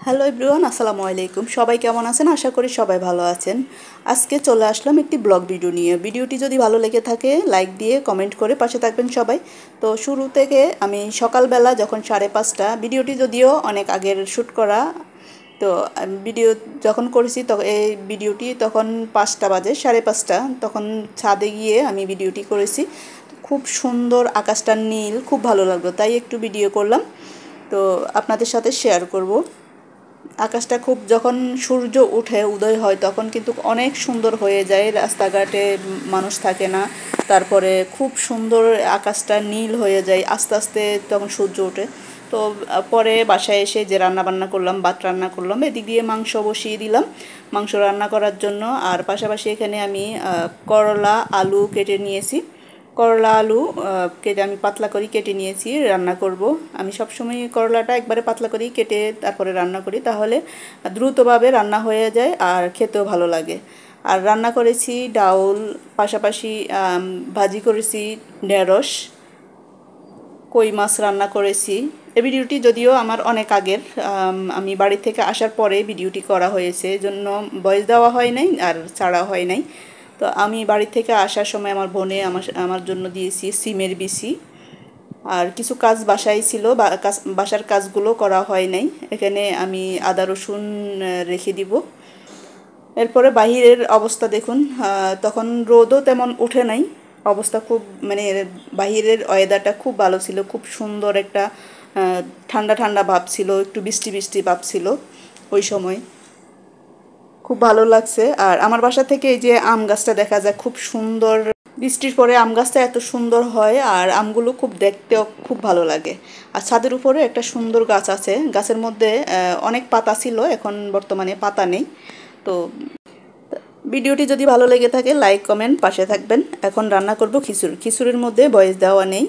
Hello everyone, আসসালামু আলাইকুম। সবাই কেমন আছেন? আশা করি সবাই ভালো আছেন। আজকে চলে আসলাম একটি ব্লগ ভিডিও নিয়ে। ভিডিওটি যদি ভালো লেগে থাকে লাইক দিয়ে কমেন্ট করে পাশে থাকবেন সবাই। তো শুরু থেকে আমি সকালবেলা যখন 5:30, ভিডিওটি যদিও অনেক আগের শ্যুট করা, তো ভিডিও যখন করেছি তখন এই ভিডিওটি তখন 5টা বাজে, 5:30 তখন ছাদে গিয়ে আমি ভিডিওটি করেছি। খুব সুন্দর, আকাশটা নীল, খুব ভালো লাগলো, তাই একটু ভিডিও করলাম, তো আপনাদের সাথে শেয়ার করব। আকাশটা খুব যখন সূর্য উঠে উদয় হয় তখন কিন্তু অনেক সুন্দর হয়ে যায়, রাস্তাঘাটে মানুষ থাকে না, তারপরে খুব সুন্দর আকাশটা নীল হয়ে যায় আস্তে আস্তে তখন সূর্য ওঠে। তো পরে বাসায় এসে যে রান্না বান্না করলাম, ভাত রান্না করলাম, এদিক দিয়ে মাংস বসিয়ে দিলাম মাংস রান্না করার জন্য। আর পাশাপাশি এখানে আমি করলা আলু কেটে নিয়েছি। করলা আলু কেটে আমি পাতলা করে কেটে নিয়েছি, রান্না করব। আমি সবসময় করলাটা একবারে পাতলা করেই কেটে তারপরে রান্না করি, তাহলে দ্রুতভাবে রান্না হয়ে যায় আর খেতেও ভালো লাগে। আর রান্না করেছি ডাউল, পাশাপাশি ভাজি করেছি ঢেঁড়স, কই মাছ রান্না করেছি। এই ভিডিওটি যদিও আমার অনেক আগের, আমি বাড়ি থেকে আসার পরে ভিডিওটি করা হয়েছে, এজন্য ভয়েস দেওয়া হয় নাই আর ছাড়া হয় নাই। তো আমি বাড়ি থেকে আসার সময় আমার বোনে আমার জন্য দিয়েছি সিমের বিচি। আর কিছু কাজ বাসায় ছিল, বাসার কাজগুলো করা হয় নাই। এখানে আমি আদা রসুন রেখে দিব। এরপরে বাহিরের অবস্থা দেখুন, তখন রোদও তেমন ওঠে নাই, অবস্থা খুব মানে বাহিরের ওয়েদারটা খুব ভালো ছিল, খুব সুন্দর একটা ঠান্ডা ঠান্ডা ভাব ছিল, একটু বৃষ্টি বৃষ্টি ভাব ছিল ওই সময়, খুব ভালো লাগছে। আর আমার বাসা থেকে এই যে আম গাছটা দেখা যায়, খুব সুন্দর, বৃষ্টির পরে আম গাছটা এত সুন্দর হয় আর আমগুলো খুব দেখতেও খুব ভালো লাগে। আর ছাদের উপরে একটা সুন্দর গাছ আছে, গাছের মধ্যে অনেক পাতা ছিল, এখন বর্তমানে পাতা নেই। তো ভিডিওটি যদি ভালো লেগে থাকে লাইক কমেন্ট পাশে থাকবেন। এখন রান্না করব খিচুড়ি। খিচুড়ির মধ্যে ভয়েস দেওয়া নেই।